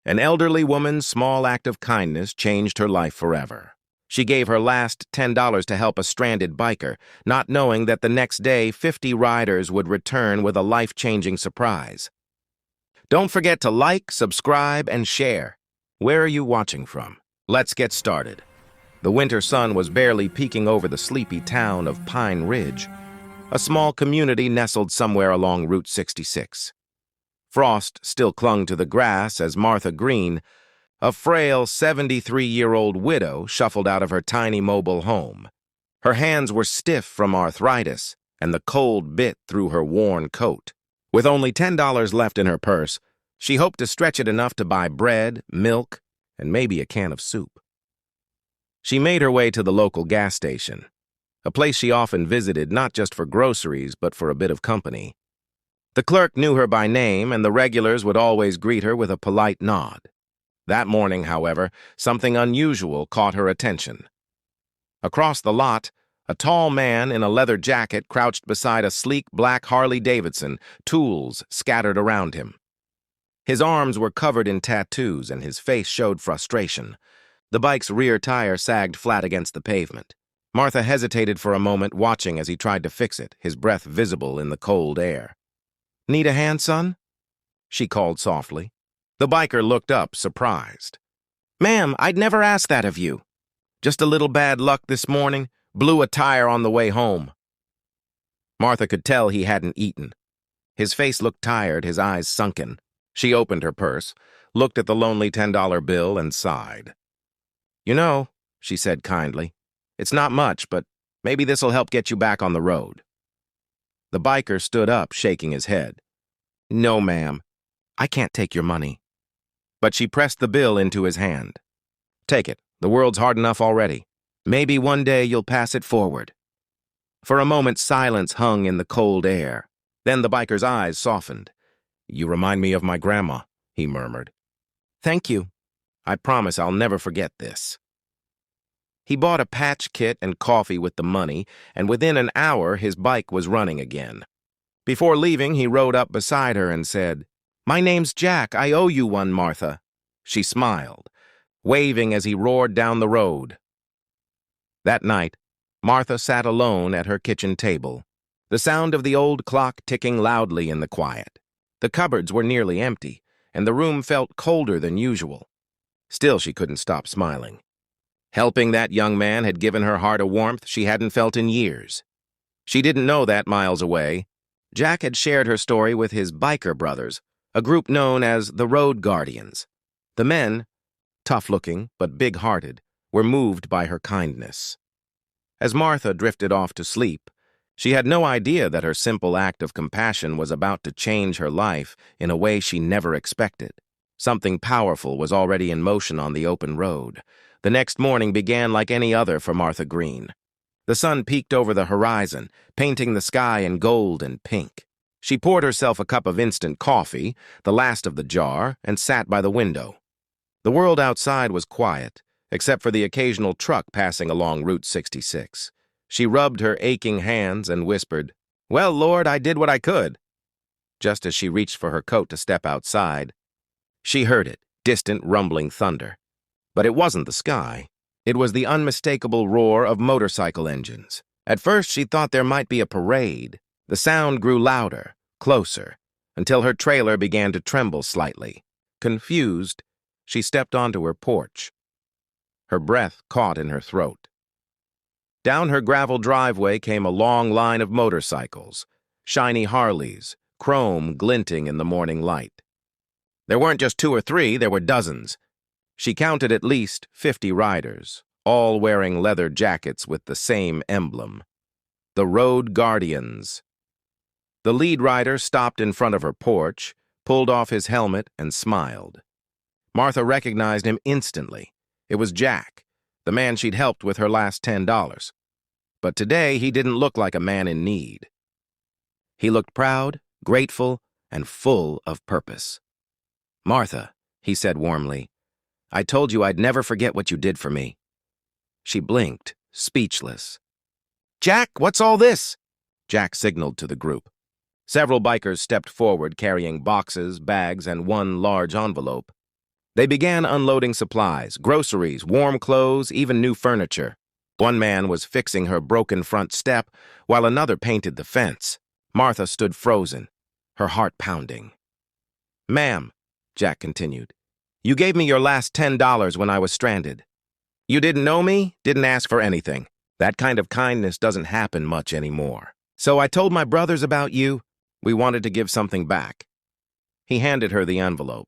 An elderly woman's small act of kindness changed her life forever. She gave her last $10 to help a stranded biker, not knowing that the next day 50 riders would return with a life-changing surprise. Don't forget to like, subscribe, and share. Where are you watching from? Let's get started. The winter sun was barely peeking over the sleepy town of Pine Ridge, a small community nestled somewhere along Route 66. Frost still clung to the grass as Martha Green, a frail 73-year-old widow, shuffled out of her tiny mobile home. Her hands were stiff from arthritis, and the cold bit through her worn coat. With only $10 left in her purse, she hoped to stretch it enough to buy bread, milk, and maybe a can of soup. She made her way to the local gas station, a place she often visited not just for groceries but for a bit of company. The clerk knew her by name, and the regulars would always greet her with a polite nod. That morning, however, something unusual caught her attention. Across the lot, a tall man in a leather jacket crouched beside a sleek black Harley-Davidson, tools scattered around him. His arms were covered in tattoos, and his face showed frustration. The bike's rear tire sagged flat against the pavement. Martha hesitated for a moment, watching as he tried to fix it, his breath visible in the cold air. "Need a hand, son?" she called softly. The biker looked up, surprised. "Ma'am, I'd never ask that of you. Just a little bad luck this morning. Blew a tire on the way home." Martha could tell he hadn't eaten. His face looked tired, his eyes sunken. She opened her purse, looked at the lonely $10 bill, and sighed. "You know," she said kindly, "it's not much, but maybe this'll help get you back on the road." The biker stood up, shaking his head. "No, ma'am, I can't take your money." But she pressed the bill into his hand. "Take it. The world's hard enough already. Maybe one day you'll pass it forward." For a moment, silence hung in the cold air. Then the biker's eyes softened. "You remind me of my grandma," he murmured. "Thank you. I promise I'll never forget this." He bought a patch kit and coffee with the money, and within an hour his bike was running again. Before leaving, he rode up beside her and said, "My name's Jack. I owe you one, Martha." She smiled, waving as he roared down the road. That night, Martha sat alone at her kitchen table, the sound of the old clock ticking loudly in the quiet. The cupboards were nearly empty, and the room felt colder than usual. Still, she couldn't stop smiling. Helping that young man had given her heart a warmth she hadn't felt in years. She didn't know that miles away, Jack had shared her story with his biker brothers, a group known as the Road Guardians. The men, tough-looking but big-hearted, were moved by her kindness. As Martha drifted off to sleep, she had no idea that her simple act of compassion was about to change her life in a way she never expected. Something powerful was already in motion on the open road. The next morning began like any other for Martha Green. The sun peeked over the horizon, painting the sky in gold and pink. She poured herself a cup of instant coffee, the last of the jar, and sat by the window. The world outside was quiet, except for the occasional truck passing along Route 66. She rubbed her aching hands and whispered, "Well, Lord, I did what I could." Just as she reached for her coat to step outside, she heard it, distant rumbling thunder. But it wasn't the sky. It was the unmistakable roar of motorcycle engines. At first, she thought there might be a parade. The sound grew louder, closer, until her trailer began to tremble slightly. Confused, she stepped onto her porch. Her breath caught in her throat. Down her gravel driveway came a long line of motorcycles, shiny Harleys, chrome glinting in the morning light. There weren't just 2 or 3, there were dozens. She counted at least 50 riders, all wearing leather jackets with the same emblem: the Road Guardians. The lead rider stopped in front of her porch, pulled off his helmet, and smiled. Martha recognized him instantly. It was Jack, the man she'd helped with her last $10. But today he didn't look like a man in need. He looked proud, grateful, and full of purpose. "Martha," he said warmly, "I told you I'd never forget what you did for me." She blinked, speechless. "Jack, what's all this?" Jack signaled to the group. Several bikers stepped forward carrying boxes, bags, and one large envelope. They began unloading supplies, groceries, warm clothes, even new furniture. One man was fixing her broken front step, while another painted the fence. Martha stood frozen, her heart pounding. "Ma'am," Jack continued, "you gave me your last $10 when I was stranded. You didn't know me, didn't ask for anything. That kind of kindness doesn't happen much anymore. So I told my brothers about you. We wanted to give something back." He handed her the envelope.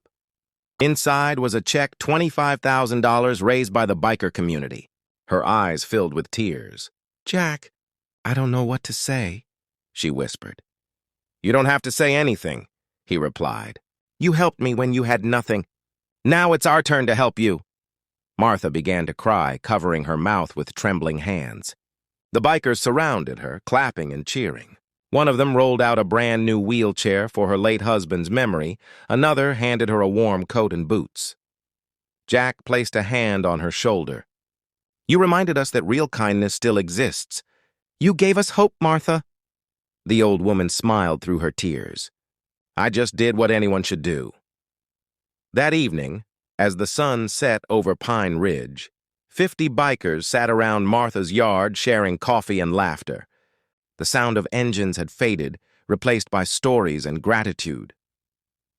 Inside was a check $25,000 raised by the biker community. Her eyes filled with tears. "Jack, I don't know what to say," she whispered. "You don't have to say anything," he replied. "You helped me when you had nothing. Now it's our turn to help you." Martha began to cry, covering her mouth with trembling hands. The bikers surrounded her, clapping and cheering. One of them rolled out a brand-new wheelchair for her late husband's memory. Another handed her a warm coat and boots. Jack placed a hand on her shoulder. "You reminded us that real kindness still exists. You gave us hope, Martha." The old woman smiled through her tears. "I just did what anyone should do." That evening, as the sun set over Pine Ridge, 50 bikers sat around Martha's yard sharing coffee and laughter. The sound of engines had faded, replaced by stories and gratitude.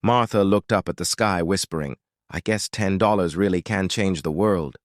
Martha looked up at the sky, whispering, "I guess $10 really can change the world."